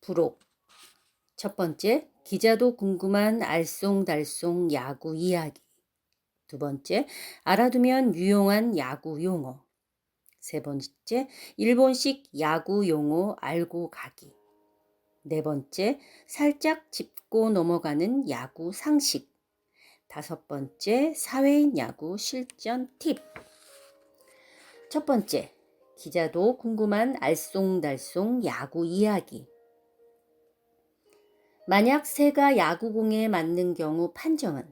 부록. 첫 번째, 기자도 궁금한 알쏭달쏭 야구 이야기. 두 번째, 알아두면 유용한 야구 용어. 세 번째, 일본식 야구 용어 알고 가기. 네 번째, 살짝 짚고 넘어가는 야구 상식. 다섯 번째, 사회인 야구 실전 팁. 첫 번째, 기자도 궁금한 알쏭달쏭 야구 이야기. 만약 새가 야구공에 맞는 경우 판정은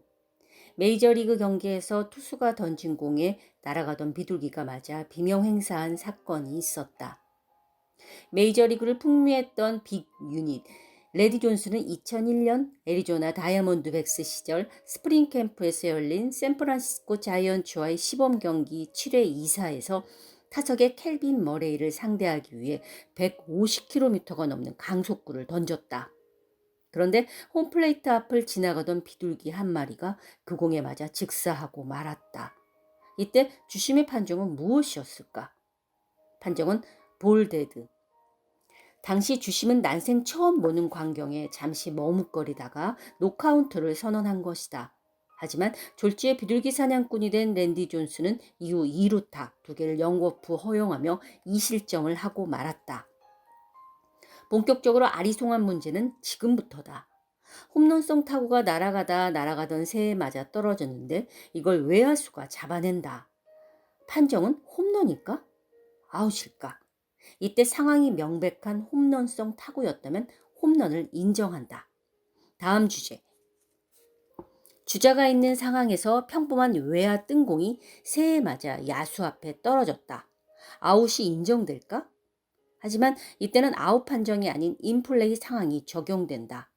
메이저리그 경기에서 투수가 던진 공에 날아가던 비둘기가 맞아 비명행사한 사건이 있었다. 메이저리그를 풍미했던 빅 유닛 레디 존스는 2001년 애리조나 다이아몬드백스 시절 스프링 캠프에서 열린 샌프란시스코 자이언츠와의 시범 경기 7회 2사에서 타석의 켈빈 머레이를 상대하기 위해 150km가 넘는 강속구를 던졌다. 그런데 홈플레이트 앞을 지나가던 비둘기 한 마리가 그 공에 맞아 즉사하고 말았다. 이때 주심의 판정은 무엇이었을까? 판정은 볼데드. 당시 주심은 난생 처음 보는 광경에 잠시 머뭇거리다가 노카운트를 선언한 것이다. 하지만 졸지에 비둘기 사냥꾼이 된 랜디 존스는 이후 2루타 2개를 영워프 허용하며 2실점을 하고 말았다. 본격적으로 아리송한 문제는 지금부터다. 홈런성 타구가 날아가던 새에 맞아 떨어졌는데 이걸 외야수가 잡아낸다. 판정은 홈런일까? 아웃일까? 이때 상황이 명백한 홈런성 타구였다면 홈런을 인정한다. 다음 주제. 주자가 있는 상황에서 평범한 외야 뜬공이 새에 맞아 야수 앞에 떨어졌다. 아웃이 인정될까? 하지만 이때는 아웃 판정이 아닌 인플레이 상황이 적용된다.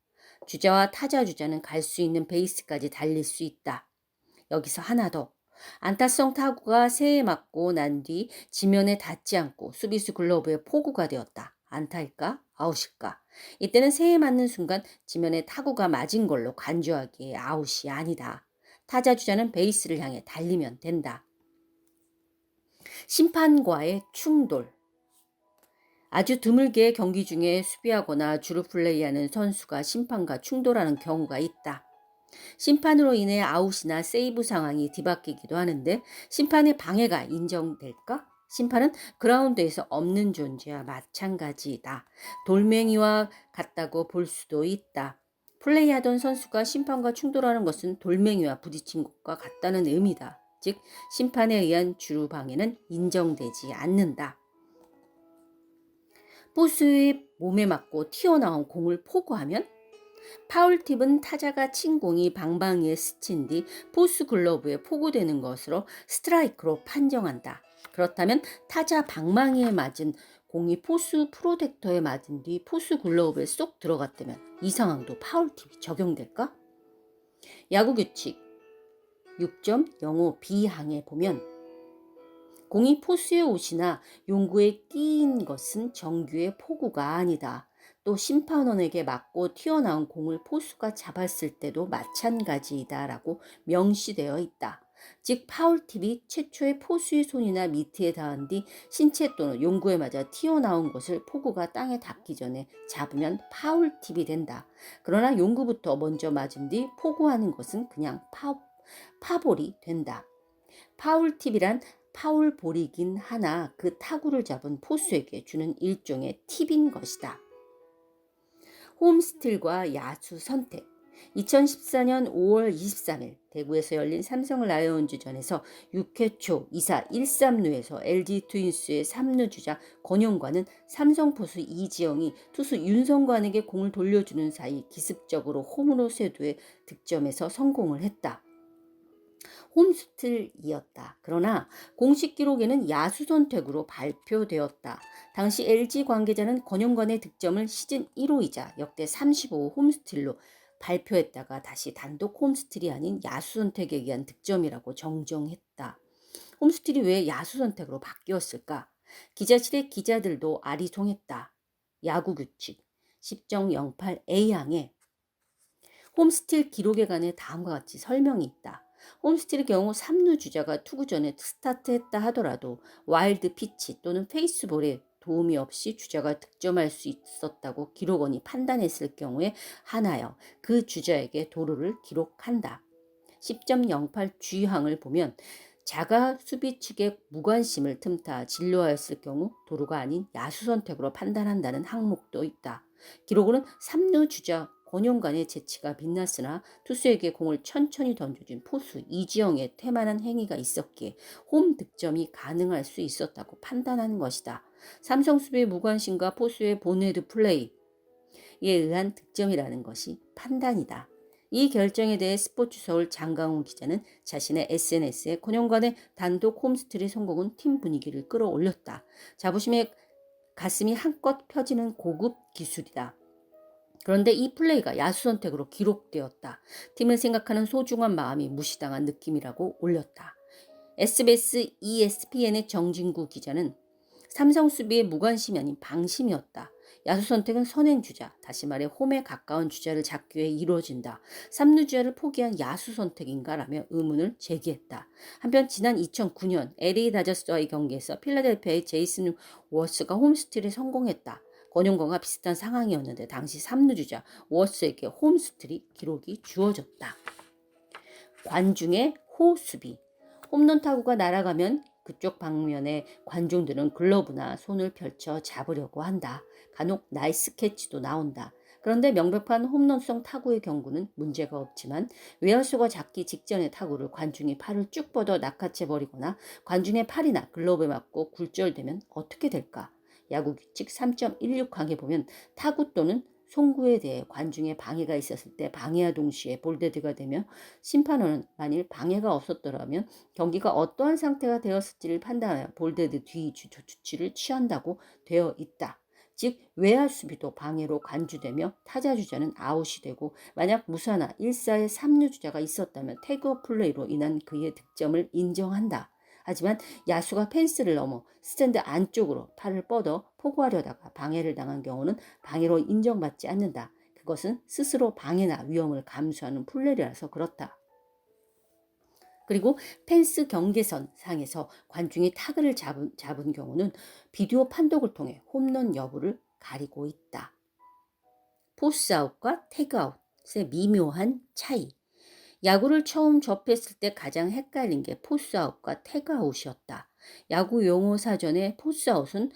주자와 타자 주자는 갈 수 있는 베이스까지 달릴 수 있다. 여기서 하나 더. 안타성 타구가 새에 맞고 난 뒤 지면에 닿지 않고 수비수 글러브에 포구가 되었다. 안타일까? 아웃일까? 이때는 새에 맞는 순간 지면에 타구가 맞은 걸로 간주하기에 아웃이 아니다. 타자 주자는 베이스를 향해 달리면 된다. 심판과의 충돌. 아주 드물게 경기 중에 수비하거나 주루 플레이하는 선수가 심판과 충돌하는 경우가 있다. 심판으로 인해 아웃이나 세이브 상황이 뒤바뀌기도 하는데 심판의 방해가 인정될까? 심판은 그라운드에서 없는 존재와 마찬가지이다. 돌멩이와 같다고 볼 수도 있다. 플레이하던 선수가 심판과 충돌하는 것은 돌멩이와 부딪힌 것과 같다는 의미다. 즉 심판에 의한 주루 방해는 인정되지 않는다. 포수의 몸에 맞고 튀어나온 공을 포구하면 파울팁은 타자가 친 공이 방망이에 스친 뒤 포수 글러브에 포구되는 것으로 스트라이크로 판정한다. 그렇다면 타자 방망이에 맞은 공이 포수 프로텍터에 맞은 뒤 포수 글러브에 쏙 들어갔다면 이 상황도 파울팁이 적용될까? 야구 규칙 6.05B항에 보면 공이 포수의 옷이나 용구에 끼인 것은 정규의 포구가 아니다. 또 심판원에게 맞고 튀어나온 공을 포수가 잡았을 때도 마찬가지이다 라고 명시되어 있다. 즉 파울팁이 최초의 포수의 손이나 미트에 닿은 뒤 신체 또는 용구에 맞아 튀어나온 것을 포구가 땅에 닿기 전에 잡으면 파울팁이 된다. 그러나 용구부터 먼저 맞은 뒤 포구하는 것은 그냥 파볼이 된다. 파울팁이란 파울볼이긴 하나 그 타구를 잡은 포수에게 주는 일종의 팁인 것이다. 홈스틸과 야수 선택. 2014년 5월 23일 대구에서 열린 삼성 라이온즈전에서 6회 초 2사 1-3루에서 LG 트윈스의 3루 주자 권영관은 삼성 포수 이지영이 투수 윤성관에게 공을 돌려주는 사이 기습적으로 홈으로 쇄도해 득점에서 성공을 했다. 홈스틸이었다. 그러나 공식 기록에는 야수 선택으로 발표되었다. 당시 LG 관계자는 권영관의 득점을 시즌 1호이자 역대 35호 홈스틸로 발표했다가 다시 단독 홈스틸이 아닌 야수 선택에 의한 득점이라고 정정했다. 홈스틸이 왜 야수 선택으로 바뀌었을까? 기자실의 기자들도 아리송했다. 야구 규칙 10.08A항에 홈스틸 기록에 관해 다음과 같이 설명이 있다. 홈스틸의 경우 3루 주자가 투구 전에 스타트했다 하더라도 와일드 피치 또는 페이스볼에 도움이 없이 주자가 득점할 수 있었다고 기록원이 판단했을 경우에 하나여 그 주자에게 도루를 기록한다. 10.08 주의항을 보면 자가 수비 측의 무관심을 틈타 진루하였을 경우 도루가 아닌 야수 선택으로 판단한다는 항목도 있다. 기록으로는 3루 주자 권용관의 재치가 빛났으나 투수에게 공을 천천히 던져준 포수 이지영의 태만한 행위가 있었기에 홈 득점이 가능할 수 있었다고 판단하는 것이다. 삼성 수비의 무관심과 포수의 본헤드 플레이에 의한 득점이라는 것이 판단이다. 이 결정에 대해 스포츠서울 장강훈 기자는 자신의 SNS에 권영관의 단독 홈스트리 성공은 팀 분위기를 끌어올렸다. 자부심에 가슴이 한껏 펴지는 고급 기술이다. 그런데 이 플레이가 야수 선택으로 기록되었다. 팀을 생각하는 소중한 마음이 무시당한 느낌이라고 올렸다. SBS ESPN의 정진구 기자는 삼성 수비의 무관심이 아닌 방심이었다. 야수 선택은 선행주자, 다시 말해 홈에 가까운 주자를 잡기 위해 이루어진다. 3루 주자를 포기한 야수 선택인가 라며 의문을 제기했다. 한편 지난 2009년 LA 다저스와의 경기에서 필라델피아의 제이슨 워스가 홈스틸에 성공했다. 권용광과 비슷한 상황이었는데 당시 3루 주자 워스에게 홈스틸이 기록이 주어졌다. 관중의 호수비. 홈런 타구가 날아가면 그쪽 방면에 관중들은 글러브나 손을 펼쳐 잡으려고 한다. 간혹 나이스 캐치도 나온다. 그런데 명백한 홈런성 타구의 경우는 문제가 없지만 외야수가 잡기 직전의 타구를 관중이 팔을 쭉 뻗어 낚아채버리거나 관중의 팔이나 글러브에 맞고 굴절되면 어떻게 될까? 야구 규칙 3.16항에 보면 타구 또는 송구에 대해 관중의 방해가 있었을 때 방해와 동시에 볼데드가 되며 심판원은 만일 방해가 없었더라면 경기가 어떠한 상태가 되었을지를 판단하여 볼데드 뒤 조치를 취한다고 되어 있다. 즉 외야 수비도 방해로 간주되며 타자 주자는 아웃이 되고 만약 무사나 1사의 3루 주자가 있었다면 태그업 플레이로 인한 그의 득점을 인정한다. 하지만 야수가 펜스를 넘어 스탠드 안쪽으로 팔을 뻗어 포구하려다가 방해를 당한 경우는 방해로 인정받지 않는다. 그것은 스스로 방해나 위험을 감수하는 플레이라서 그렇다. 그리고 펜스 경계선 상에서 관중이 타구를 잡은 경우는 비디오 판독을 통해 홈런 여부를 가리고 있다. 포스아웃과 태그아웃의 미묘한 차이. 야구를 처음 접했을 때 가장 헷갈린 게 포스아웃과 태그아웃이었다. 야구 용어 사전에 포스아웃은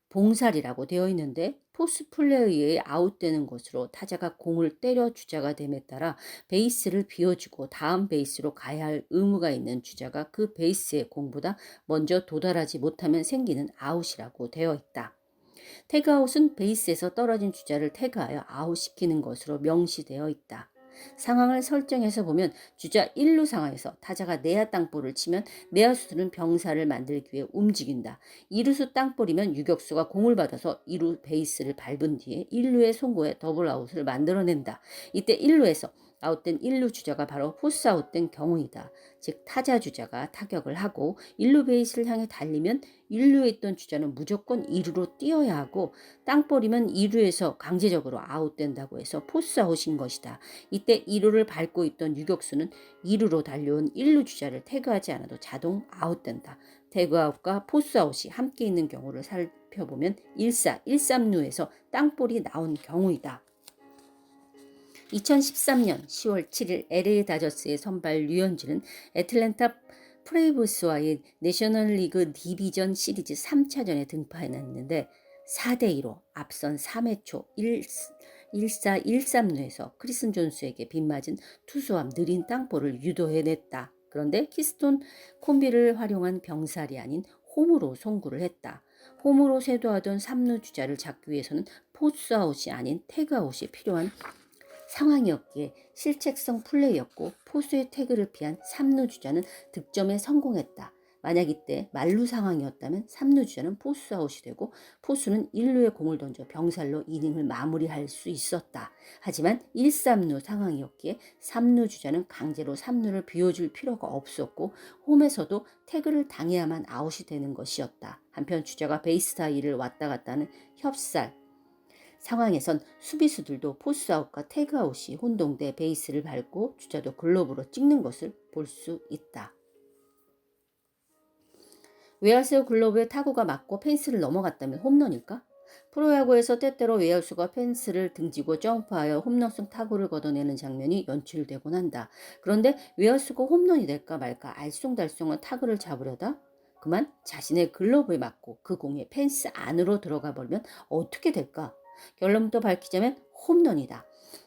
봉살이라고 되어 있는데 포스 플레이에 의해 아웃되는 것으로 타자가 공을 때려 주자가 됨에 따라 베이스를 비워주고 다음 베이스로 가야 할 의무가 있는 주자가 그 베이스에 공보다 먼저 도달하지 못하면 생기는 아웃이라고 되어 있다. 태그아웃은 베이스에서 떨어진 주자를 태그하여 아웃시키는 것으로 명시되어 있다. 상황을 설정해서 보면 주자 1루 상황에서 타자가 내야 땅볼을 치면 내야수들은 병사를 만들기 위해 움직인다. 2루수 땅볼이면 유격수가 공을 받아서 2루 베이스를 밟은 뒤에 1루의 송구에 더블아웃을 만들어낸다. 이때 1루에서 아웃된 1루 주자가 바로 포스 아웃된 경우이다. 즉 타자 주자가 타격을 하고 1루 베이스를 향해 달리면 1루에 있던 주자는 무조건 2루로 뛰어야 하고 땅볼이면 2루에서 강제적으로 아웃된다고 해서 포스 아웃인 것이다. 이때 2루를 밟고 있던 유격수는 2루로 달려온 1루 주자를 태그하지 않아도 자동 아웃된다. 태그아웃과 포스 아웃이 함께 있는 경우를 살펴보면 1사, 1-3루에서 땅볼이 나온 경우이다. 2013년 10월 7일 LA 다저스의 선발 류현진은 애틀랜타 프레이브스와의 내셔널리그 디비전 시리즈 3차전에 등판했는데 4대2로 앞선 3회 초 1사 1-3루에서 크리슨 존스에게 빗맞은 투수와 느린 땅볼을 유도해냈다. 그런데 키스톤 콤비를 활용한 병살이 아닌 홈으로 송구를 했다. 홈으로 쇄도하던 3루 주자를 잡기 위해서는 포스아웃이 아닌 태그아웃이 필요한 상황이었기에 실책성 플레이였고 포수의 태그를 피한 3루 주자는 득점에 성공했다. 만약 이때 만루 상황이었다면 3루 주자는 포스아웃이 되고 포수는 1루에 공을 던져 병살로 이닝을 마무리할 수 있었다. 하지만 1-3루 상황이었기에 3루 주자는 강제로 3루를 비워줄 필요가 없었고 홈에서도 태그를 당해야만 아웃이 되는 것이었다. 한편 주자가 베이스 사이를 왔다 갔다 하는 협살 상황에선 수비수들도 포스아웃과 태그아웃이 혼동돼 베이스를 밟고 주자도 글러브로 찍는 것을 볼 수 있다. 외야수 글러브에 타구가 맞고 펜스를 넘어갔다면 홈런일까? 프로야구에서 때때로 외야수가 펜스를 등지고 점프하여 홈런성 타구를 걷어내는 장면이 연출되곤 한다. 그런데 외야수가 홈런이 될까 말까 알쏭달쏭한 타구를 잡으려다 그만 자신의 글러브에 맞고 그 공이 펜스 안으로 들어가 버리면 어떻게 될까? 결론부터 밝히자면 홈런이다.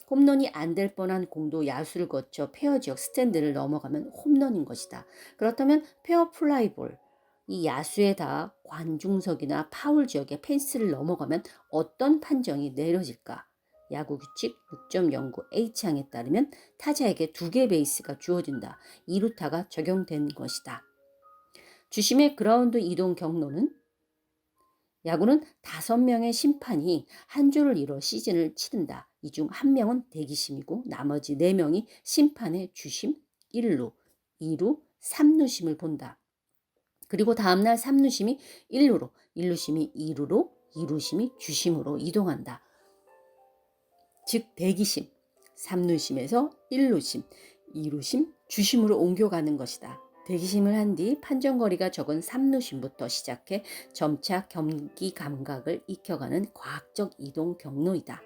홈런이 안 될 뻔한 공도 야수를 거쳐 페어 지역 스탠드를 넘어가면 홈런인 것이다. 그렇다면 페어 플라이볼, 이 야수에다 관중석이나 파울 지역의 펜스를 넘어가면 어떤 판정이 내려질까? 야구 규칙 6.09 H항에 따르면 타자에게 2개 베이스가 주어진다. 2루타가 적용된 것이다. 주심의 그라운드 이동 경로는 야구는 5명의 심판이 한 줄을 이뤄 시즌을 치른다. 이 중 1명은 대기심이고 나머지 4명이 심판의 주심, 1루, 2루, 3루심을 본다. 그리고 다음날 3루심이 1루로, 1루심이 2루로, 2루심이 주심으로 이동한다. 즉 대기심, 3루심에서 1루심, 2루심, 주심으로 옮겨가는 것이다. 대기심을 한 뒤 판정거리가 적은 3루심부터 시작해 점차 경기 감각을 익혀가는 과학적 이동 경로이다.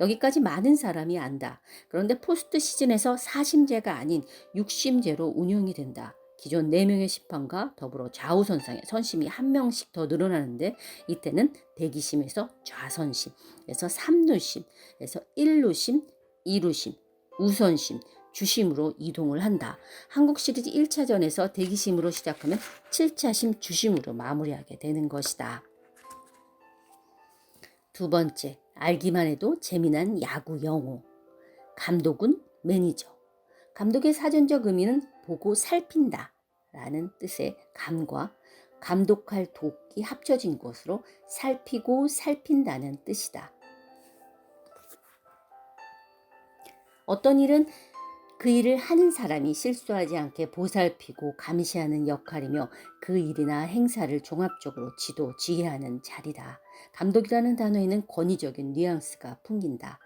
여기까지 많은 사람이 안다. 그런데 포스트 시즌에서 4심제가 아닌 6심제로 운영이 된다. 기존 4명의 심판과 더불어 좌우선상에 선심이 1명씩 더 늘어나는데 이때는 대기심에서 좌선심에서 3루심에서 1루심, 2루심, 우선심, 주심으로 이동을 한다. 한국 시리즈 1차전에서 대기심으로 시작하면 7차심 주심으로 마무리하게 되는 것이다. 두 번째, 알기만 해도 재미난 야구 용어. 감독은 매니저. 감독의 사전적 의미는 보고 살핀다 라는 뜻의 감과 감독할 독이 합쳐진 것으로 살피고 살핀다는 뜻이다. 어떤 일은 그 일을 하는 사람이 실수하지 않게 보살피고 감시하는 역할이며 그 일이나 행사를 종합적으로 지도, 지휘하는 자리다. 감독이라는 단어에는 권위적인 뉘앙스가 풍긴다.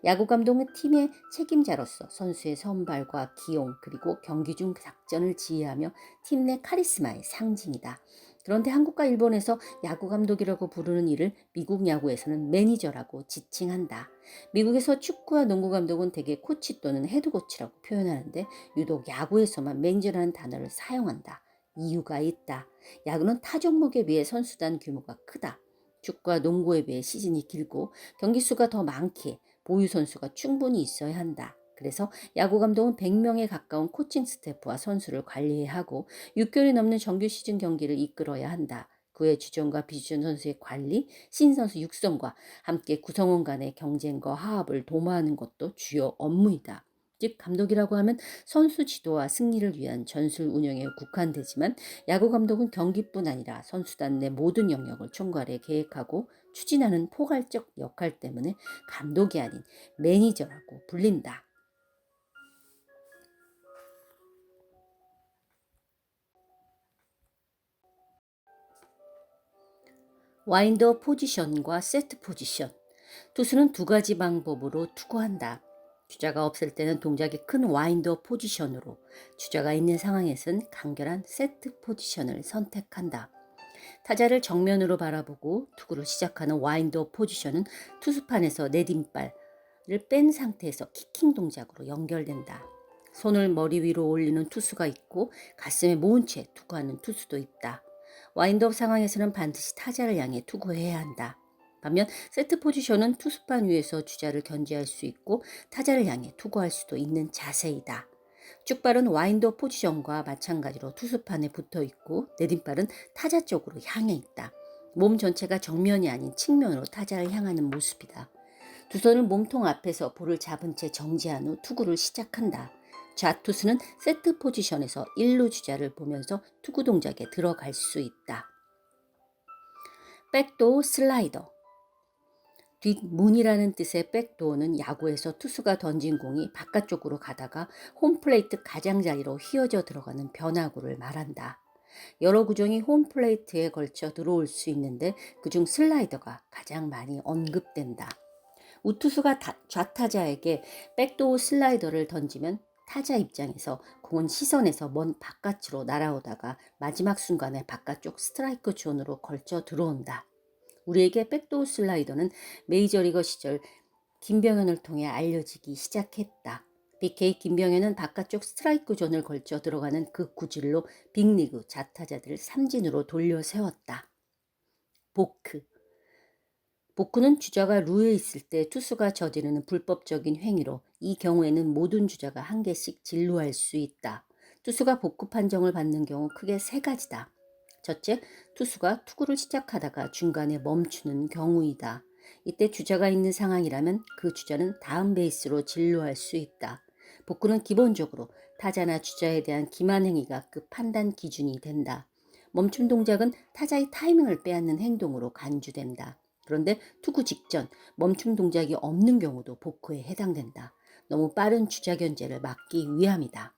야구 감독은 팀의 책임자로서 선수의 선발과 기용 그리고 경기 중 작전을 지휘하며 팀 내 카리스마의 상징이다. 그런데 한국과 일본에서 야구 감독이라고 부르는 이를 미국 야구에서는 매니저라고 지칭한다. 미국에서 축구와 농구 감독은 대개 코치 또는 헤드코치라고 표현하는데 유독 야구에서만 매니저라는 단어를 사용한다. 이유가 있다. 야구는 타 종목에 비해 선수단 규모가 크다. 축구와 농구에 비해 시즌이 길고 경기 수가 더 많기에 보유 선수가 충분히 있어야 한다. 그래서 야구 감독은 100명에 가까운 코칭 스태프와 선수를 관리해야 하고 6개월이 넘는 정규 시즌 경기를 이끌어야 한다. 그의 주전과 비주전 선수의 관리, 신선수 육성과 함께 구성원 간의 경쟁과 화합을 도모하는 것도 주요 업무이다. 즉 감독이라고 하면 선수 지도와 승리를 위한 전술 운영에 국한되지만 야구 감독은 경기뿐 아니라 선수단 내 모든 영역을 총괄해 계획하고 추진하는 포괄적 역할 때문에 감독이 아닌 매니저라고 불린다. 와인더 포지션과 세트 포지션. 투수는 2가지 방법으로 투구한다. 주자가 없을 때는 동작이 큰 와인더 포지션으로, 주자가 있는 상황에서는 간결한 세트 포지션을 선택한다. 타자를 정면으로 바라보고 투구를 시작하는 와인더 포지션은 투수판에서 내딤발을 뺀 상태에서 키킹 동작으로 연결된다. 손을 머리 위로 올리는 투수가 있고 가슴에 모은 채 투구하는 투수도 있다. 와인드업 상황에서는 반드시 타자를 향해 투구해야 한다. 반면 세트 포지션은 투수판 위에서 주자를 견제할 수 있고 타자를 향해 투구할 수도 있는 자세이다. 쭉발은 와인드업 포지션과 마찬가지로 투수판에 붙어 있고 내림발은 타자 쪽으로 향해 있다. 몸 전체가 정면이 아닌 측면으로 타자를 향하는 모습이다. 두 손을 몸통 앞에서 볼을 잡은 채 정지한 후 투구를 시작한다. 좌투수는 세트 포지션에서 1루 주자를 보면서 투구 동작에 들어갈 수 있다. 백도어 슬라이더. 뒷문이라는 뜻의 백도어는 야구에서 투수가 던진 공이 바깥쪽으로 가다가 홈플레이트 가장자리로 휘어져 들어가는 변화구를 말한다. 여러 구종이 홈플레이트에 걸쳐 들어올 수 있는데 그중 슬라이더가 가장 많이 언급된다. 우투수가 좌타자에게 백도어 슬라이더를 던지면 타자 입장에서 공은 시선에서 먼 바깥으로 날아오다가 마지막 순간에 바깥쪽 스트라이크 존으로 걸쳐 들어온다. 우리에게 백도어 슬라이더는 메이저리거 시절 김병현을 통해 알려지기 시작했다. BK 김병현은 바깥쪽 스트라이크 존을 걸쳐 들어가는 그 구질로 빅리그 좌타자들을 삼진으로 돌려 세웠다. 보크. 보크는 주자가 루에 있을 때 투수가 저지르는 불법적인 행위로 이 경우에는 모든 주자가 한 개씩 진루할 수 있다. 투수가 보크 판정을 받는 경우 크게 세 가지다. 첫째, 투수가 투구를 시작하다가 중간에 멈추는 경우이다. 이때 주자가 있는 상황이라면 그 주자는 다음 베이스로 진루할 수 있다. 복구는 기본적으로 타자나 주자에 대한 기만 행위가 그 판단 기준이 된다. 멈춤 동작은 타자의 타이밍을 빼앗는 행동으로 간주된다. 그런데 투구 직전 멈춤 동작이 없는 경우도 복구에 해당된다. 너무 빠른 주자 견제를 막기 위함이다.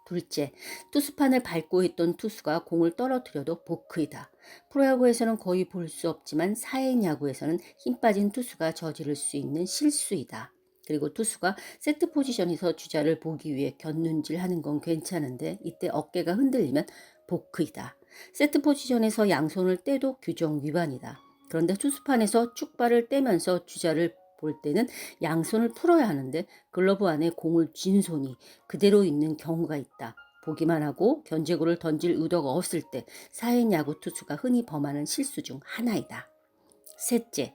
둘째, 투수판을 밟고 있던 투수가 공을 떨어뜨려도 보크이다. 프로야구에서는 거의 볼 수 없지만 사회인 야구에서는 힘 빠진 투수가 저지를 수 있는 실수이다. 그리고 투수가 세트 포지션에서 주자를 보기 위해 곁눈질하는 건 괜찮은데 이때 어깨가 흔들리면 보크이다. 세트 포지션에서 양손을 떼도 규정 위반이다. 그런데 투수판에서 축발을 떼면서 주자를 볼 때는 양손을 풀어야 하는데 글러브 안에 공을 쥔 손이 그대로 있는 경우가 있다. 보기만 하고 견제구를 던질 의도가 없을 때 사회인 야구 투수가 흔히 범하는 실수 중 하나이다. 셋째,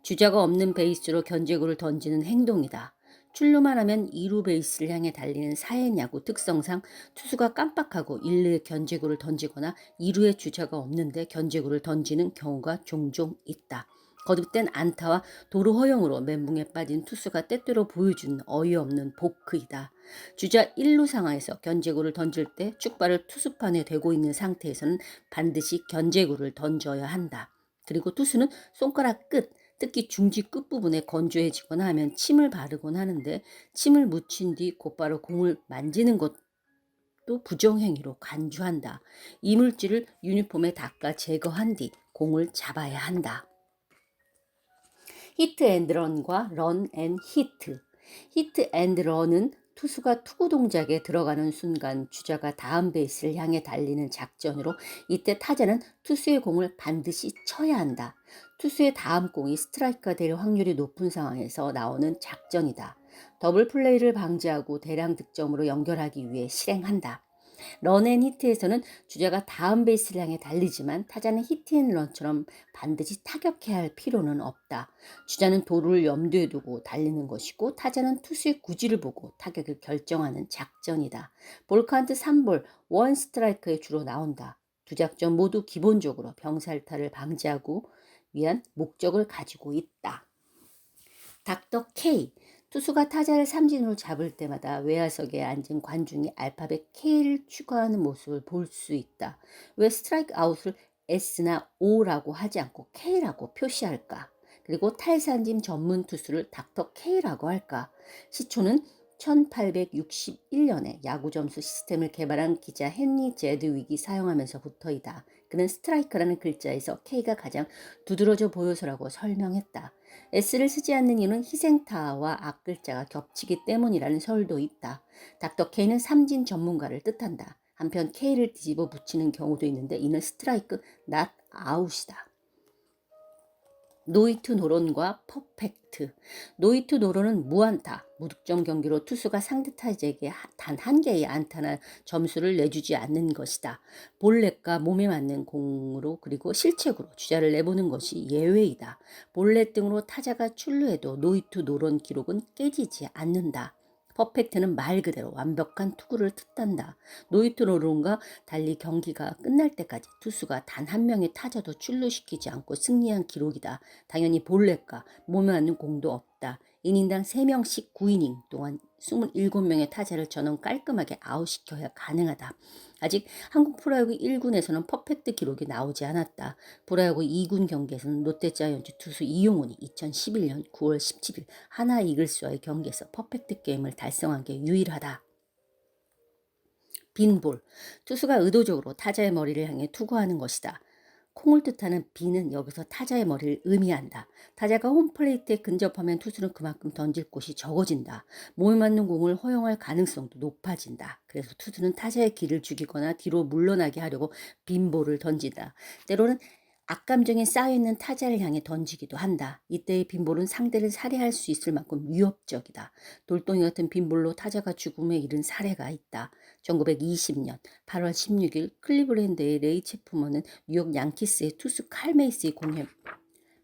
주자가 없는 베이스로 견제구를 던지는 행동이다. 출루만 하면 2루 베이스를 향해 달리는 사회인 야구 특성상 투수가 깜빡하고 1루에 견제구를 던지거나 2루에 주자가 없는데 견제구를 던지는 경우가 종종 있다. 거듭된 안타와 도루 허용으로 멘붕에 빠진 투수가 때때로 보여주는 어이없는 보크이다. 주자 1루 상황에서 견제구를 던질 때 축발을 투수판에 대고 있는 상태에서는 반드시 견제구를 던져야 한다. 그리고 투수는 손가락 끝, 특히 중지 끝부분에 건조해지거나 하면 침을 바르곤 하는데 침을 묻힌 뒤 곧바로 공을 만지는 것도 부정행위로 간주한다. 이물질을 유니폼에 닦아 제거한 뒤 공을 잡아야 한다. 히트 앤드 런과 런 앤 히트. 히트 앤드 런은 투수가 투구 동작에 들어가는 순간 주자가 다음 베이스를 향해 달리는 작전으로 이때 타자는 투수의 공을 반드시 쳐야 한다. 투수의 다음 공이 스트라이크가 될 확률이 높은 상황에서 나오는 작전이다. 더블 플레이를 방지하고 대량 득점으로 연결하기 위해 실행한다. 런앤히트에서는 주자가 다음 베이스를 향해 달리지만 타자는 히트앤런처럼 반드시 타격해야 할 필요는 없다. 주자는 도루를 염두에 두고 달리는 것이고 타자는 투수의 구질을 보고 타격을 결정하는 작전이다. 볼카운트 3볼, 원 스트라이크에 주로 나온다. 두 작전 모두 기본적으로 병살타를 방지하고 위한 목적을 가지고 있다. 닥터 K. 투수가 타자를 삼진으로 잡을 때마다 외야석에 앉은 관중이 알파벳 K를 추가하는 모습을 볼 수 있다. 왜 스트라이크 아웃을 S나 O라고 하지 않고 K라고 표시할까? 그리고 탈삼진 전문 투수를 닥터 K라고 할까? 시초는 1861년에 야구 점수 시스템을 개발한 기자 헨리 제드윅이 사용하면서부터이다. 그는 스트라이크라는 글자에서 K가 가장 두드러져 보여서라고 설명했다. S를 쓰지 않는 이유는 희생타와 앞글자가 겹치기 때문이라는 설도 있다. 닥터 K는 삼진 전문가를 뜻한다. 한편 K를 뒤집어 붙이는 경우도 있는데 이는 스트라이크, not out이다. 노이트 노론과 퍼펙트. 노이트 노론은 무안타, 무득점 경기로 투수가 상대 타자에게 단 한 개의 안타나 점수를 내주지 않는 것이다. 볼넷과 몸에 맞는 공으로 그리고 실책으로 주자를 내보는 것이 예외이다. 볼넷 등으로 타자가 출루해도 노이트 노론 기록은 깨지지 않는다. 퍼펙트는 말 그대로 완벽한 투구를 뜻한다. 노이트 노론과 달리 경기가 끝날 때까지 투수가 단 한 명의 타자도 출루시키지 않고 승리한 기록이다. 당연히 볼넷과 몸에 맞는 공도 없다. 이닝당 3명씩 9이닝 동안 27명의 타자를 전원 깔끔하게 아웃시켜야 가능하다. 아직 한국 프로야구 1군에서는 퍼펙트 기록이 나오지 않았다. 프로야구 2군 경기에서는 롯데자이언츠 투수 이용훈이 2011년 9월 17일 하나 이글스와의 경기에서 퍼펙트 게임을 달성한 게 유일하다. 빈볼. 투수가 의도적으로 타자의 머리를 향해 투구하는 것이다. 콩을 뜻하는 B는 여기서 타자의 머리를 의미한다. 타자가 홈플레이트에 근접하면 투수는 그만큼 던질 곳이 적어진다. 몸에 맞는 공을 허용할 가능성도 높아진다. 그래서 투수는 타자의 기를 죽이거나 뒤로 물러나게 하려고 빈볼을 던진다. 때로는 악감정에 쌓여있는 타자를 향해 던지기도 한다. 이때의 빈볼은 상대를 살해할 수 있을 만큼 위협적이다. 돌덩이 같은 빈볼로 타자가 죽음에 이른 사례가 있다. 1920년 8월 16일 클리블랜드의 레이 체프먼은 뉴욕 양키스의 투수 칼 메이스의 공에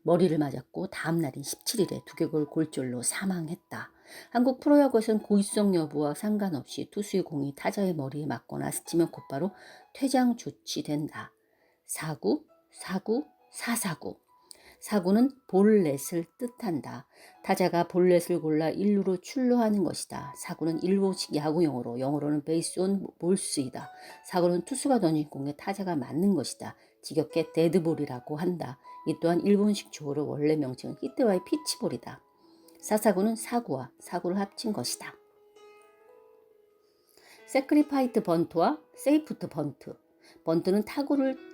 머리를 맞았고 다음 날인 17일에 두개골 골절로 사망했다. 한국 프로야구에서는 고의성 여부와 상관없이 투수의 공이 타자의 머리에 맞거나 스치면 곧바로 퇴장 조치된다. 사구, 사사구. 사구는 볼넷을 뜻한다. 타자가 볼넷을 골라 1루로 출루하는 것이다. 사구는 일본식 야구용어로 영어로는 베이스 온 볼스이다. 사구는 투수가 던진 공에 타자가 맞는 것이다. 지겹게 데드볼이라고 한다. 이 또한 일본식 조어로 원래 명칭은 히트와의 피치볼이다. 사사구는 사구와 사구를 합친 것이다. 세크리파이트 번트와 세이프트 번트. 번트는 타구를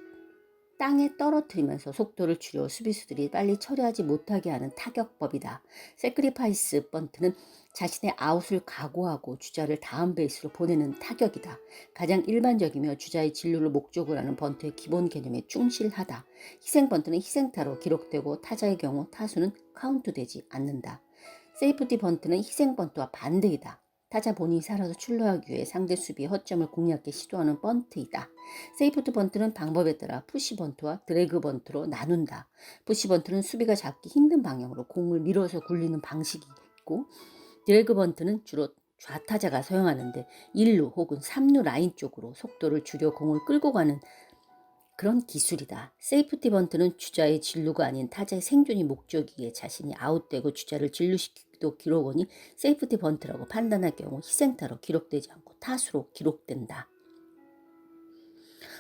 땅에 떨어뜨리면서 속도를 줄여 수비수들이 빨리 처리하지 못하게 하는 타격법이다. 세크리파이스 번트는 자신의 아웃을 각오하고 주자를 다음 베이스로 보내는 타격이다. 가장 일반적이며 주자의 진루를 목적으로 하는 번트의 기본 개념에 충실하다. 희생 번트는 희생타로 기록되고 타자의 경우 타수는 카운트되지 않는다. 세이프티 번트는 희생 번트와 반대이다. 타자 본인이 살아서 출루하기 위해 상대 수비의 허점을 공략하게 시도하는 번트이다. 세이프티 번트는 방법에 따라 푸시 번트와 드래그 번트로 나눈다. 푸시 번트는 수비가 잡기 힘든 방향으로 공을 밀어서 굴리는 방식이 있고, 드래그 번트는 주로 좌타자가 사용하는데 1루 혹은 3루 라인 쪽으로 속도를 줄여 공을 끌고 가는 그런 기술이다. 세이프티 번트는 주자의 진루가 아닌 타자의 생존이 목적이기에 자신이 아웃되고 주자를 진루시키기도 기록원이 세이프티 번트라고 판단할 경우 희생타로 기록되지 않고 타수로 기록된다.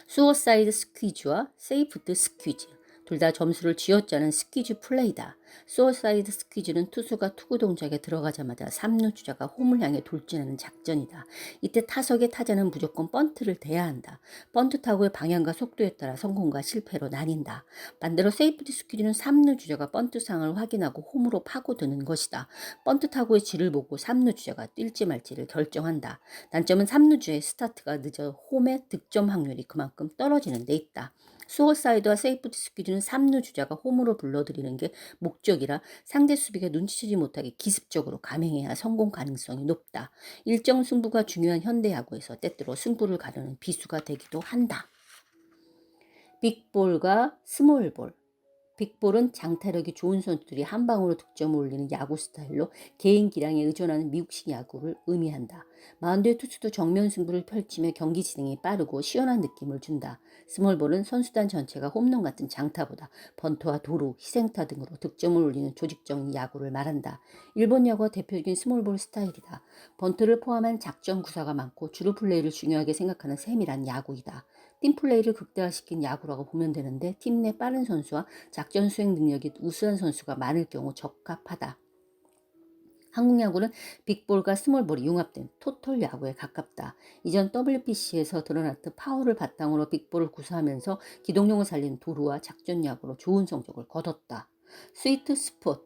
수어사이드 스퀴즈와 세이프트 스퀴즈. 둘 다 점수를 쥐어짜는 스퀴즈 플레이다. 수어사이드 스퀴즈는 투수가 투구 동작에 들어가자마자 3루 주자가 홈을 향해 돌진하는 작전이다. 이때 타석의 타자는 무조건 번트를 대야 한다. 번트 타구의 방향과 속도에 따라 성공과 실패로 나뉜다. 반대로 세이프티 스퀴즈는 3루 주자가 번트 상을 확인하고 홈으로 파고드는 것이다. 번트 타구의 질을 보고 3루 주자가 뛸지 말지를 결정한다. 단점은 3루 주자의 스타트가 늦어 홈의 득점 확률이 그만큼 떨어지는 데 있다. 수어사이드와 세이프티 스퀴즈는 3루 주자가 홈으로 불러들이는 게 목적이라 상대 수비가 눈치채지 못하게 기습적으로 감행해야 성공 가능성이 높다. 일정 승부가 중요한 현대야구에서 때때로 승부를 가르는 비수가 되기도 한다. 빅볼과 스몰볼. 빅볼은 장타력이 좋은 선수들이 한 방으로 득점을 올리는 야구 스타일로 개인 기량에 의존하는 미국식 야구를 의미한다. 마운드의 투수도 정면 승부를 펼치며 경기 진행이 빠르고 시원한 느낌을 준다. 스몰볼은 선수단 전체가 홈런 같은 장타보다 번트와 도루, 희생타 등으로 득점을 올리는 조직적인 야구를 말한다. 일본 야구와 대표적인 스몰볼 스타일이다. 번트를 포함한 작전 구사가 많고 주루 플레이를 중요하게 생각하는 세밀한 야구이다. 팀플레이를 극대화시킨 야구라고 보면 되는데 팀 내 빠른 선수와 작전 수행 능력이 우수한 선수가 많을 경우 적합하다. 한국 야구는 빅볼과 스몰볼이 융합된 토털 야구에 가깝다. 이전 WBC에서 드러났던 파워를 바탕으로 빅볼을 구사하면서 기동력을 살린 도루와 작전 야구로 좋은 성적을 거뒀다. 스위트 스폿.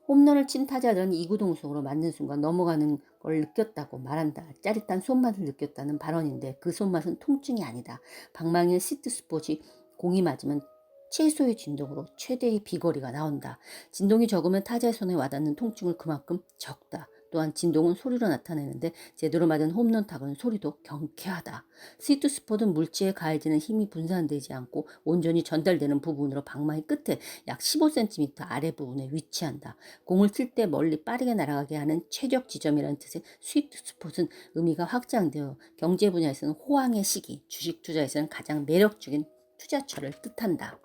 홈런을 친 타자들은 이구동성으로 맞는 순간 넘어가는 걸 느꼈다고 말한다. 짜릿한 손맛을 느꼈다는 발언인데 그 손맛은 통증이 아니다. 방망이의 시트 스폿이 공이 맞으면 최소의 진동으로 최대의 비거리가 나온다. 진동이 적으면 타자의 손에 와닿는 통증을 그만큼 적다. 또한 진동은 소리로 나타내는데 제대로 맞은 홈런 타구는 소리도 경쾌하다. 시트 스폿은 물체에 가해지는 힘이 분산되지 않고 온전히 전달되는 부분으로 방망이 끝에 약 15cm 아래 부분에 위치한다. 공을 칠 때 멀리 빠르게 날아가게 하는 최적 지점이라는 뜻의 스위트 스폿은 의미가 확장되어 경제 분야에서는 호황의 시기, 주식 투자에서는 가장 매력적인 투자처를 뜻한다.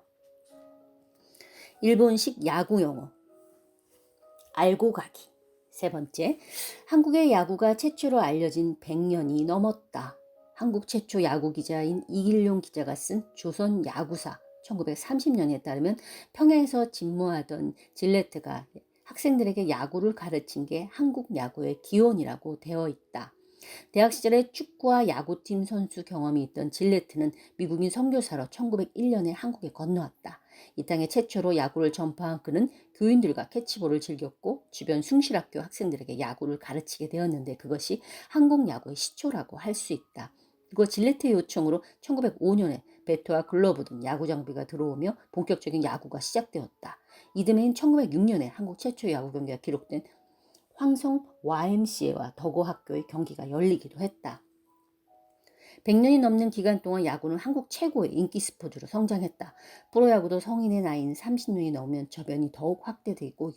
일본식 야구 용어. 알고 가기. 세 번째, 한국의 야구가 최초로 알려진 100년이 넘었다. 한국 최초 야구 기자인 이길용 기자가 쓴 조선 야구사 1930년에 따르면 평야에서 진모하던 질레트가 학생들에게 야구를 가르친 게 한국 야구의 기원이라고 되어 있다. 대학 시절에 축구와 야구팀 선수 경험이 있던 질레트는 미국인 선교사로 1901년에 한국에 건너왔다. 이 땅에 최초로 야구를 전파한 그는 교인들과 캐치볼을 즐겼고 주변 숭실학교 학생들에게 야구를 가르치게 되었는데 그것이 한국 야구의 시초라고 할 수 있다. 그리고 질레트의 요청으로 1905년에 배트와 글러브 등 야구 장비가 들어오며 본격적인 야구가 시작되었다. 이듬해인 1906년에 한국 최초 야구 경기가 기록된 황성 YMCA와 덕호 학교의 경기가 열리기도 했다. 100년이 넘는 기간 동안 야구는 한국 최고의 인기 스포츠로 성장했다. 프로야구도 성인의 나이인 30년이 넘으면 저변이 더욱 확대되고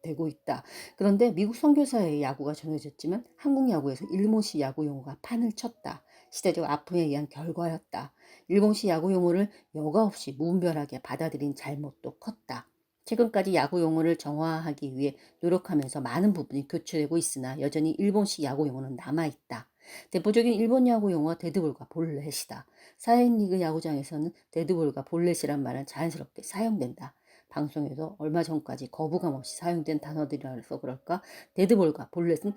있다. 그런데 미국 선교사의 야구가 전해졌지만 한국 야구에서 일본식 야구 용어가 판을 쳤다. 시대적 아픔에 의한 결과였다. 일본식 야구 용어를 여과 없이 무분별하게 받아들인 잘못도 컸다. 최근까지 야구 용어를 정화하기 위해 노력하면서 많은 부분이 교체되고 있으나 여전히 일본식 야구 용어는 남아있다. 대표적인 일본 야구 용어 데드볼과 볼넷이다. 사인리그 야구장에서는 데드볼과 볼넷이란 말은 자연스럽게 사용된다. 방송에서 얼마 전까지 거부감 없이 사용된 단어들이라서 그럴까 데드볼과 볼넷은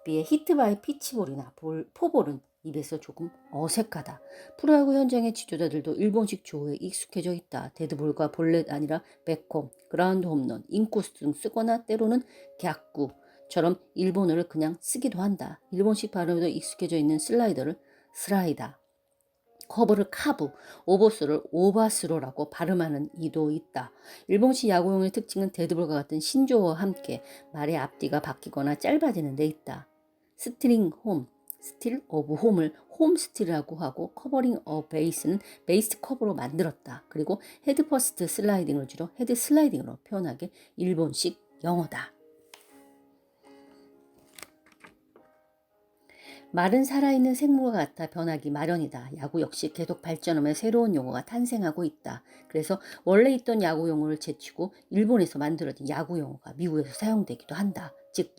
비해 히트바이 피치볼이나 포볼은 입에서 조금 어색하다. 프로야구 현장의 지도자들도 일본식 조어에 익숙해져 있다. 데드볼과 볼넷 아니라 백홈, 그라운드 홈런, 인코스 등 쓰거나 때로는 갸구처럼 일본어를 그냥 쓰기도 한다. 일본식 발음에도 익숙해져 있는 슬라이더를 스라이다, 커브를 카브, 오버스를 오바스로라고 발음하는 이도 있다. 일본식 야구용의 특징은 데드볼과 같은 신조어와 함께 말의 앞뒤가 바뀌거나 짧아지는 데 있다. 스트링 홈, 스틸 오브 홈을 홈 스틸이라고 하고 커버링 어 베이스는 베이스 커버로 만들었다. 그리고 헤드 퍼스트 슬라이딩을 줄여 헤드 슬라이딩으로 표현하게 일본식 영어다. 말은 살아있는 생물과 같아 변하기 마련이다. 야구 역시 계속 발전하며 새로운 용어가 탄생하고 있다. 그래서 원래 있던 야구 용어를 제치고 일본에서 만들어진 야구 용어가 미국에서 사용되기도 한다. 즉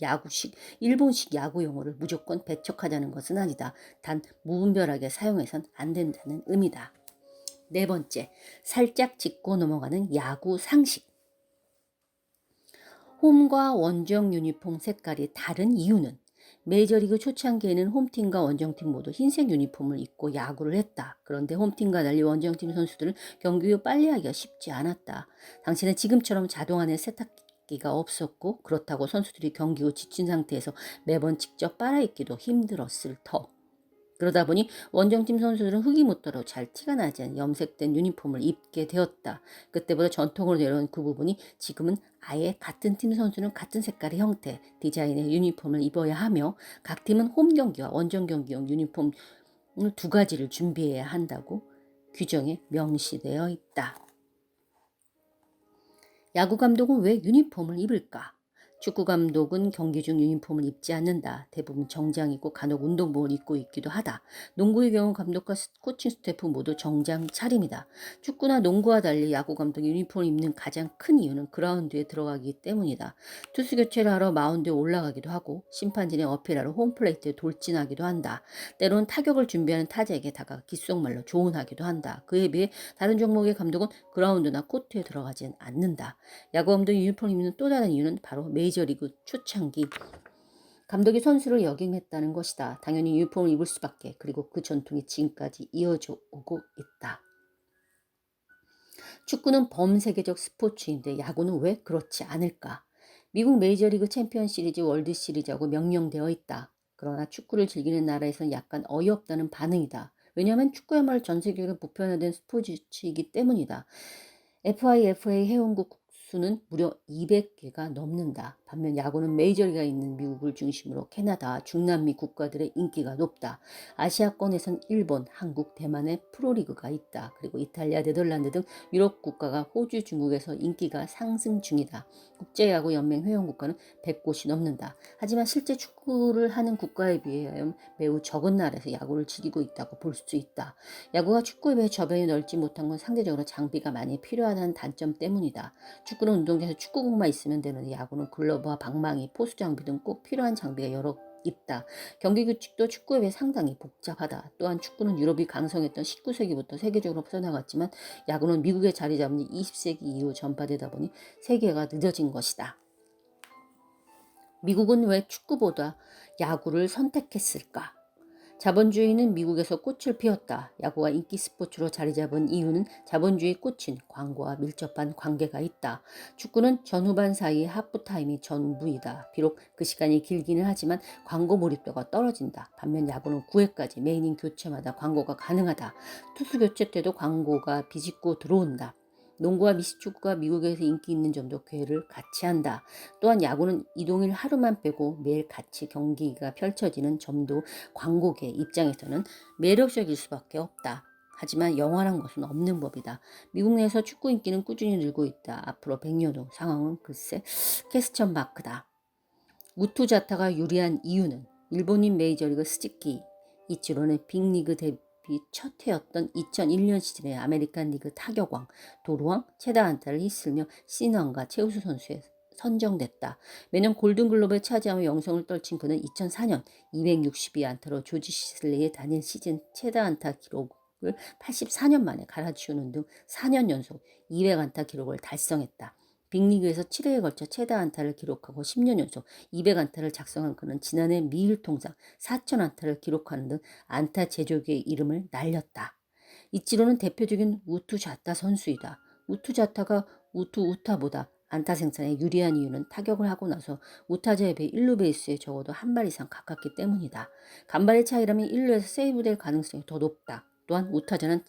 일본식 야구 용어를 무조건 배척하자는 것은 아니다. 단 무분별하게 사용해선 안 된다는 의미다. 네 번째, 살짝 짚고 넘어가는 야구 상식. 홈과 원정 유니폼 색깔이 다른 이유는 메이저리그 초창기에는 홈팀과 원정팀 모두 흰색 유니폼을 입고 야구를 했다. 그런데 홈팀과 달리 원정팀 선수들은 경기 후 빨래하기가 쉽지 않았다. 당시는 지금처럼 자동 안에 세탁기가 없었고 그렇다고 선수들이 경기 후 지친 상태에서 매번 직접 빨아입기도 힘들었을 터. 그러다 보니 원정팀 선수들은 흙이 묻도록 잘 티가 나지 않은 염색된 유니폼을 입게 되었다. 그때보다 전통으로 내려온 그 부분이 지금은 아예 같은 팀 선수는 같은 색깔의 형태, 디자인의 유니폼을 입어야 하며 각 팀은 홈 경기와 원정 경기용 유니폼 두 가지를 준비해야 한다고 규정에 명시되어 있다. 야구 감독은 왜 유니폼을 입을까? 축구 감독은 경기 중 유니폼을 입지 않는다. 대부분 정장이고 간혹 운동복을 입고 있기도 하다. 농구의 경우 감독과 코칭 스태프 모두 정장 차림이다. 축구나 농구와 달리 야구 감독이 유니폼을 입는 가장 큰 이유는 그라운드에 들어가기 때문이다. 투수 교체를 하러 마운드에 올라가기도 하고 심판진의 어필하러 홈플레이트에 돌진하기도 한다. 때로는 타격을 준비하는 타자에게 다가가 귓속말로 조언하기도 한다. 그에 비해 다른 종목의 감독은 그라운드나 코트에 들어가진 않는다. 야구 감독이 유니폼을 입는 또 다른 이유는 바로 메이저리그 초창기 감독이 선수를 역임했다는 것이다. 당연히 유니폼을 입을 수밖에, 그리고 그 전통이 지금까지 이어져 오고 있다. 축구는 범세계적 스포츠인데 야구는 왜 그렇지 않을까? 미국 메이저리그 챔피언 시리즈, 월드 시리즈하고 명명되어 있다. 그러나 축구를 즐기는 나라에서는 약간 어이없다는 반응이다. 왜냐하면 축구야말로 전 세계로 보편화된 스포츠이기 때문이다. FIFA 회원국 수는 무려 200개가 넘는다. 반면 야구는 메이저리가 있는 미국을 중심으로 캐나다, 중남미 국가들의 인기가 높다. 아시아권에선 일본, 한국, 대만의 프로리그가 있다. 그리고 이탈리아, 네덜란드 등 유럽 국가가 호주, 중국에서 인기가 상승 중이다. 국제야구연맹 회원국가는 100곳이 넘는다. 하지만 실제 축구를 하는 국가에 비하여 매우 적은 나라에서 야구를 즐기고 있다고 볼 수 있다. 야구가 축구에 비해 저변이 넓지 못한 건 상대적으로 장비가 많이 필요하다는 단점 때문이다. 축구는 운동장에서 축구공만 있으면 되는데 야구는 글러브와 방망이, 포수 장비 등 꼭 필요한 장비가 여러 있다. 경기 규칙도 축구에 비해 상당히 복잡하다. 또한 축구는 유럽이 강성했던 19세기부터 세계적으로 퍼져나갔지만 야구는 미국에 자리 잡은 20세기 이후 전파되다 보니 세계가 늦어진 것이다. 미국은 왜 축구보다 야구를 선택했을까? 자본주의는 미국에서 꽃을 피웠다. 야구가 인기 스포츠로 자리 잡은 이유는 자본주의 꽃인 광고와 밀접한 관계가 있다. 축구는 전후반 사이의 하프타임이 전부이다. 비록 그 시간이 길기는 하지만 광고 몰입도가 떨어진다. 반면 야구는 9회까지 메이닝 교체마다 광고가 가능하다. 투수 교체 때도 광고가 비집고 들어온다. 농구와 미식축구가 미국에서 인기 있는 점도 궤를 같이 한다. 또한 야구는 이동일 하루만 빼고 매일 같이 경기가 펼쳐지는 점도 광고계 입장에서는 매력적일 수밖에 없다. 하지만 영원한 것은 없는 법이다. 미국 내에서 축구 인기는 꾸준히 늘고 있다. 앞으로 100년 후 상황은 글쎄 퀘스천 마크다. 우투자타가 유리한 이유는 일본인 메이저리그 스즈키 이치로는 빅리그 데뷔 첫 해였던 2001년 시즌에 아메리칸 리그 타격왕, 도루왕, 최다 안타를 휩쓸며 신왕과 최우수 선수에 선정됐다. 매년 골든글로브에 차지하며 영성을 떨친 그는 2004년 262안타로 조지 시슬리의 단일 시즌 최다 안타 기록을 84년 만에 갈아치우는 등 4년 연속 200안타 기록을 달성했다. 빅리그에서 7회에 걸쳐 최다 안타를 기록하고 10년 연속 200안타를 작성한 그는 지난해 미일 통상 4,000안타를 기록하는 등 안타 제조기의 이름을 날렸다. 이치로는 대표적인 우투자타 선수이다. 우투자타가 우투우타보다 안타 생산에 유리한 이유는 타격을 하고 나서 우타자에 비해 1루 베이스에 적어도 한 발 이상 가깝기 때문이다. 간발의 차이라면 1루에서 세이브될 가능성이 더 높다. 또한 우타자는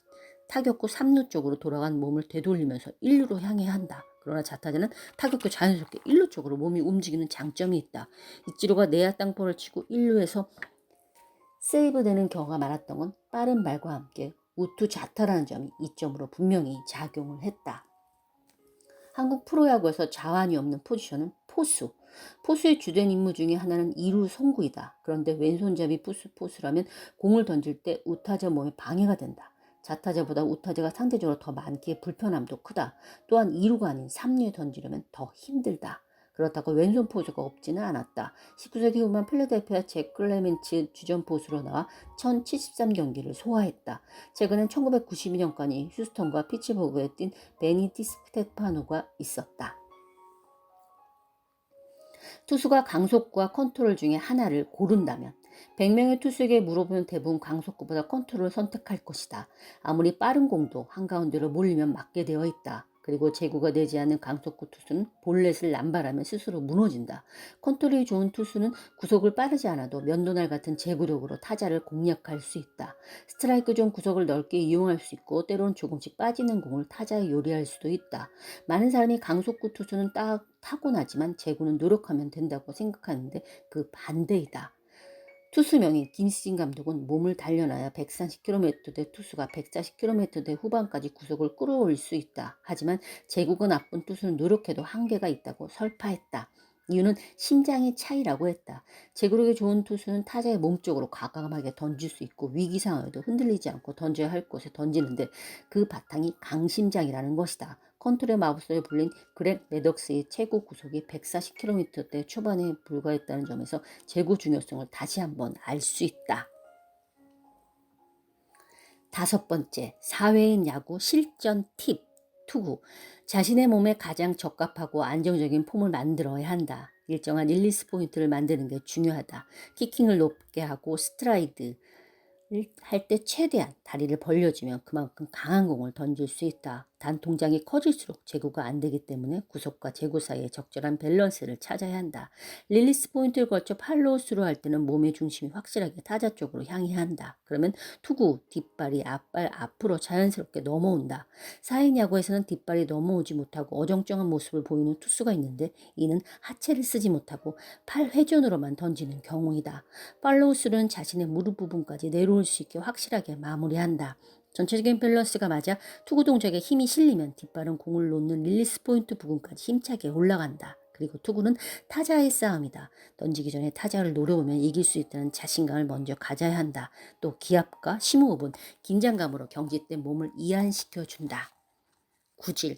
타격 후 3루 쪽으로 돌아간 몸을 되돌리면서 1루로 향해야 한다. 그러나 자타자는 타격 후 자연스럽게 1루 쪽으로 몸이 움직이는 장점이 있다. 이치로가 내야 땅볼을 치고 1루에서 세이브되는 경우가 많았던 건 빠른 발과 함께 우투자타라는 점이 이점으로 분명히 작용을 했다. 한국 프로야구에서 자완이 없는 포지션은 포수. 포수의 주된 임무 중에 하나는 2루 송구이다. 그런데 왼손잡이 포수라면 공을 던질 때 우타자 몸에 방해가 된다. 좌타자보다 우타자가 상대적으로 더 많기에 불편함도 크다. 또한 2루가 아닌 3루에 던지려면 더 힘들다. 그렇다고 왼손 포수가 없지는 않았다. 19세기 후반 필라델피아 잭 클레멘츠 주전 포수로 나와 1073경기를 소화했다. 최근엔 1992년까지 휴스턴과 피츠버그에 뛴 베니 디스테파노가 있었다. 투수가 강속구와 컨트롤 중에 하나를 고른다면 100명의 투수에게 물어보면 대부분 강속구보다 컨트롤을 선택할 것이다. 아무리 빠른 공도 한가운데로 몰리면 맞게 되어 있다. 그리고 제구가 되지 않는 강속구 투수는 볼넷을 남발하면 스스로 무너진다. 컨트롤이 좋은 투수는 구속을 빠르지 않아도 면도날 같은 제구력으로 타자를 공략할 수 있다. 스트라이크 존 구석을 넓게 이용할 수 있고 때로는 조금씩 빠지는 공을 타자에 요리할 수도 있다. 많은 사람이 강속구 투수는 타고나지만 제구는 노력하면 된다고 생각하는데 그 반대이다. 투수명인 김시진 감독은 몸을 단련하여 140km대 투수가 140km대 후반까지 구속을 끌어올 수 있다. 하지만 제구가 나쁜 투수는 노력해도 한계가 있다고 설파했다. 이유는 심장의 차이라고 했다. 제구력이 좋은 투수는 타자의 몸쪽으로 과감하게 던질 수 있고 위기 상황에도 흔들리지 않고 던져야 할 곳에 던지는데 그 바탕이 강심장이라는 것이다. 컨트롤의 마법사에 불린 그렉 매덕스의 최고 구속이 140km대 초반에 불과했다는 점에서 제구 중요성을 다시 한번 알 수 있다. 5번째, 사회인 야구 실전 팁. 투구. 자신의 몸에 가장 적합하고 안정적인 폼을 만들어야 한다. 일정한 릴리스 포인트를 만드는 게 중요하다. 키킹을 높게 하고 스트라이드 할 때 최대한 다리를 벌려주면 그만큼 강한 공을 던질 수 있다. 단 동작이 커질수록 제구가 안 되기 때문에 구속과 제구 사이에 적절한 밸런스를 찾아야 한다. 릴리스 포인트를 걸쳐 팔로우스루 할 때는 몸의 중심이 확실하게 타자 쪽으로 향해야 한다. 그러면 투구, 뒷발이 앞발 앞으로 자연스럽게 넘어온다. 사인 야구에서는 뒷발이 넘어오지 못하고 어정쩡한 모습을 보이는 투수가 있는데 이는 하체를 쓰지 못하고 팔 회전으로만 던지는 경우이다. 팔로우스루는 자신의 무릎 부분까지 내려올 수 있게 확실하게 마무리한다. 전체적인 밸런스가 맞아 투구 동작에 힘이 실리면 뒷발은 공을 놓는 릴리스 포인트 부분까지 힘차게 올라간다. 그리고 투구는 타자의 싸움이다. 던지기 전에 타자를 노려보면 이길 수 있다는 자신감을 먼저 가져야 한다. 또 기압과 심호흡은 긴장감으로 경직된 몸을 이완시켜준다. 구질.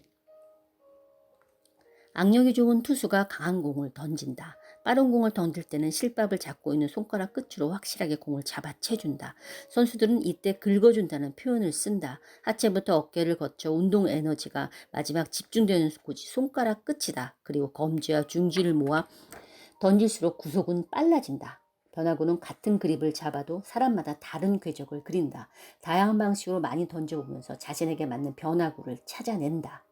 악력이 좋은 투수가 강한 공을 던진다. 빠른 공을 던질 때는 실밥을 잡고 있는 손가락 끝으로 확실하게 공을 잡아채준다. 선수들은 이때 긁어준다는 표현을 쓴다. 하체부터 어깨를 거쳐 운동 에너지가 마지막 집중되는 곳이 손가락 끝이다. 그리고 검지와 중지를 모아 던질수록 구속은 빨라진다. 변화구는 같은 그립을 잡아도 사람마다 다른 궤적을 그린다. 다양한 방식으로 많이 던져보면서 자신에게 맞는 변화구를 찾아낸다.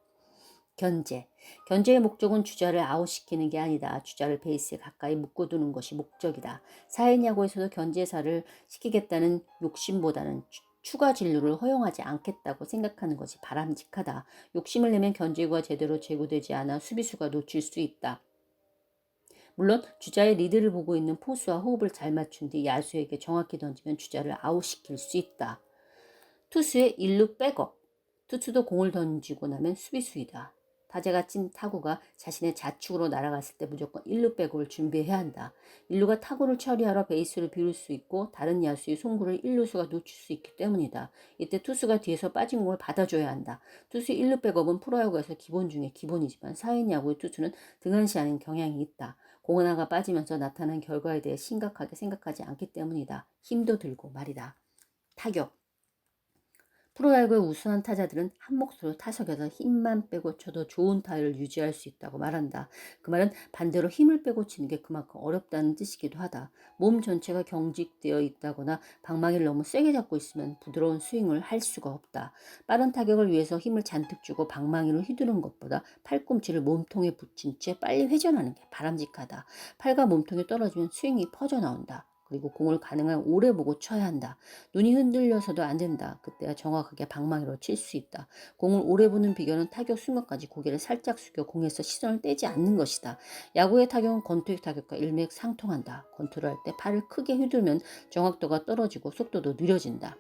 견제. 견제의 목적은 주자를 아웃시키는 게 아니다. 주자를 베이스에 가까이 묶어두는 것이 목적이다. 사회야구에서도 견제사를 시키겠다는 욕심보다는 추가 진루를 허용하지 않겠다고 생각하는 것이 바람직하다. 욕심을 내면 견제구가 제대로 제구되지 않아 수비수가 놓칠 수 있다. 물론 주자의 리드를 보고 있는 포수와 호흡을 잘 맞춘 뒤 야수에게 정확히 던지면 주자를 아웃시킬 수 있다. 투수의 1루 백업. 투수도 공을 던지고 나면 수비수이다. 타자가 친 타구가 자신의 좌측으로 날아갔을 때 무조건 1루 백업을 준비해야 한다. 1루가 타구를 처리하러 베이스를 비울 수 있고 다른 야수의 송구를 1루수가 놓칠 수 있기 때문이다. 이때 투수가 뒤에서 빠진 공을 받아줘야 한다. 투수의 1루 백업은 프로야구에서 기본 중에 기본이지만 사회야구의 투수는 등한시하는 경향이 있다. 공 하나가 빠지면서 나타난 결과에 대해 심각하게 생각하지 않기 때문이다. 힘도 들고 말이다. 타격. 프로야구의 우수한 타자들은 한 몫으로 타석에서 힘만 빼고 쳐도 좋은 타율을 유지할 수 있다고 말한다. 그 말은 반대로 힘을 빼고 치는 게 그만큼 어렵다는 뜻이기도 하다. 몸 전체가 경직되어 있다거나 방망이를 너무 세게 잡고 있으면 부드러운 스윙을 할 수가 없다. 빠른 타격을 위해서 힘을 잔뜩 주고 방망이를 휘두르는 것보다 팔꿈치를 몸통에 붙인 채 빨리 회전하는 게 바람직하다. 팔과 몸통에 떨어지면 스윙이 퍼져나온다. 그리고 공을 가능한 오래 보고 쳐야 한다. 눈이 흔들려서도 안 된다. 그때야 정확하게 방망이로 칠 수 있다. 공을 오래 보는 비결은 타격 순간까지 고개를 살짝 숙여 공에서 시선을 떼지 않는 것이다. 야구의 타격은 권투의 타격과 일맥상통한다. 권투를 할 때 팔을 크게 휘두르면 정확도가 떨어지고 속도도 느려진다.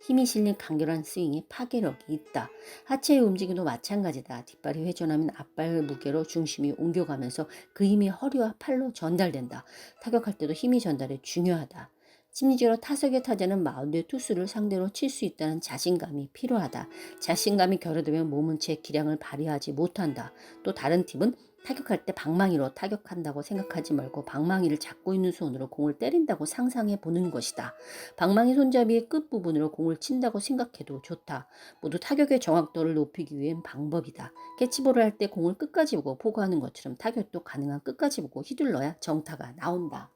힘이 실린 간결한 스윙에 파괴력이 있다. 하체의 움직임도 마찬가지다. 뒷발이 회전하면 앞발 무게로 중심이 옮겨가면서 그 힘이 허리와 팔로 전달된다. 타격할 때도 힘이 전달이 중요하다. 심리적으로 타석의 타자는 마운드의 투수를 상대로 칠 수 있다는 자신감이 필요하다. 자신감이 결여되면 몸은 제 기량을 발휘하지 못한다. 또 다른 팀은 타격할 때 방망이로 타격한다고 생각하지 말고 방망이를 잡고 있는 손으로 공을 때린다고 상상해 보는 것이다. 방망이 손잡이의 끝부분으로 공을 친다고 생각해도 좋다. 모두 타격의 정확도를 높이기 위한 방법이다. 캐치볼을 할 때 공을 끝까지 보고 포구하는 것처럼 타격도 가능한 끝까지 보고 휘둘러야 정타가 나온다.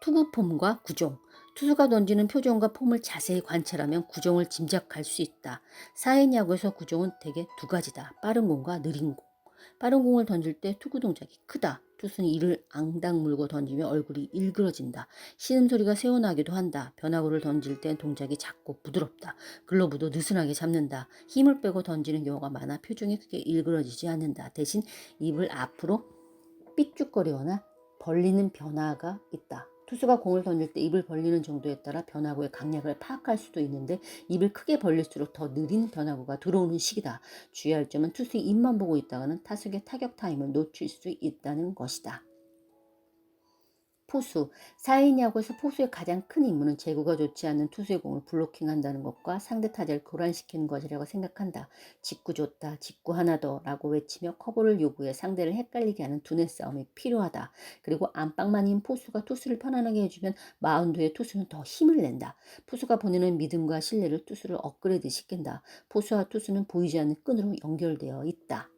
투구 폼과 구종. 투수가 던지는 표정과 폼을 자세히 관찰하면 구종을 짐작할 수 있다. 사인 야구에서 구종은 대개 두 가지다. 빠른 공과 느린 공. 빠른 공을 던질 때 투구 동작이 크다. 투수는 이를 앙당 물고 던지며 얼굴이 일그러진다. 신음소리가 새어나기도 한다. 변화구를 던질 땐 동작이 작고 부드럽다. 글러브도 느슨하게 잡는다. 힘을 빼고 던지는 경우가 많아 표정이 크게 일그러지지 않는다. 대신 입을 앞으로 삐죽거리거나 벌리는 변화가 있다. 투수가 공을 던질 때 입을 벌리는 정도에 따라 변화구의 강약을 파악할 수도 있는데 입을 크게 벌릴수록 더 느린 변화구가 들어오는 시기다. 주의할 점은 투수의 입만 보고 있다가는 타석의 타격 타임을 놓칠 수 있다는 것이다. 포수. 4인 야구에서 포수의 가장 큰 임무는 제구가 좋지 않는 투수의 공을 블로킹한다는 것과 상대 타자를 교란시키는 것이라고 생각한다. 직구 좋다, 직구 하나 더 라고 외치며 커브를 요구해 상대를 헷갈리게 하는 두뇌 싸움이 필요하다. 그리고 안방만인 포수가 투수를 편안하게 해주면 마운드의 투수는 더 힘을 낸다. 포수가 보내는 믿음과 신뢰를 투수를 업그레이드 시킨다. 포수와 투수는 보이지 않는 끈으로 연결되어 있다.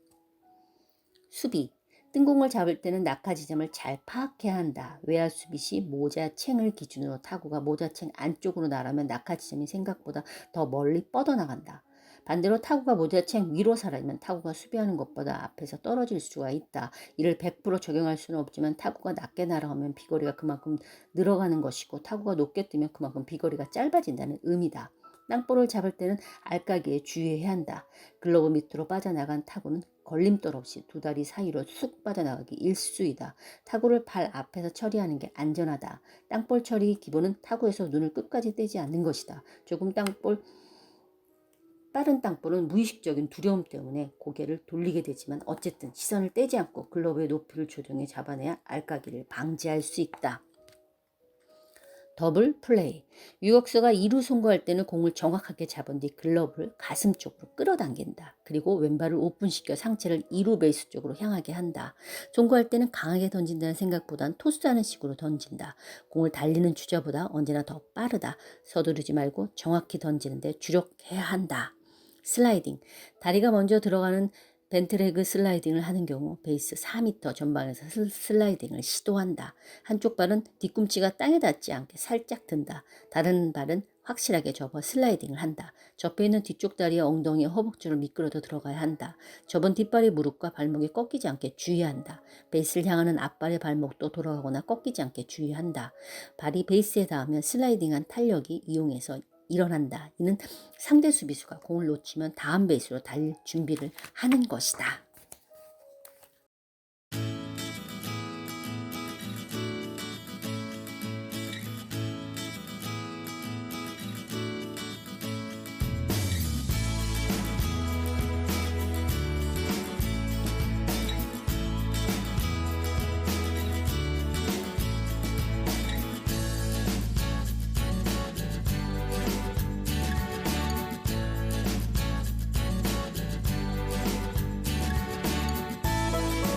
수비. 뜬공을 잡을 때는 낙하 지점을 잘 파악해야 한다. 외야 수비 시 모자챙을 기준으로 타구가 모자챙 안쪽으로 날아면 낙하 지점이 생각보다 더 멀리 뻗어나간다. 반대로 타구가 모자챙 위로 살아있면 타구가 수비하는 것보다 앞에서 떨어질 수가 있다. 이를 100% 적용할 수는 없지만 타구가 낮게 날아오면 비거리가 그만큼 늘어가는 것이고 타구가 높게 뜨면 그만큼 비거리가 짧아진다는 의미다. 땅볼을 잡을 때는 알까기에 주의해야 한다. 글러브 밑으로 빠져나간 타구는 걸림돌 없이 두 다리 사이로 쑥 빠져나가기 일수이다. 타구를 발 앞에서 처리하는 게 안전하다. 땅볼 처리 기본은 타구에서 눈을 끝까지 떼지 않는 것이다. 빠른 땅볼은 무의식적인 두려움 때문에 고개를 돌리게 되지만 어쨌든 시선을 떼지 않고 글러브의 높이를 조정해 잡아내야 알까기를 방지할 수 있다. 더블 플레이. 유격수가 2루 송구할 때는 공을 정확하게 잡은 뒤 글러브를 가슴 쪽으로 끌어당긴다. 그리고 왼발을 오픈시켜 상체를 2루 베이스 쪽으로 향하게 한다. 송구할 때는 강하게 던진다는 생각보단 토스하는 식으로 던진다. 공을 달리는 주자보다 언제나 더 빠르다. 서두르지 말고 정확히 던지는데 주력해야 한다. 슬라이딩. 다리가 먼저 들어가는 벤트레그 슬라이딩을 하는 경우 베이스 4m 전방에서 슬라이딩을 시도한다. 한쪽 발은 뒤꿈치가 땅에 닿지 않게 살짝 든다. 다른 발은 확실하게 접어 슬라이딩을 한다. 접혀 있는 뒤쪽 다리와 엉덩이에 허벅지를 미끄러져 들어가야 한다. 접은 뒷발이 무릎과 발목이 꺾이지 않게 주의한다. 베이스를 향하는 앞발의 발목도 돌아가거나 꺾이지 않게 주의한다. 발이 베이스에 닿으면 슬라이딩한 탄력이 이용해서 일어난다. 이는 상대 수비수가 공을 놓치면 다음 베이스로 달릴 준비를 하는 것이다.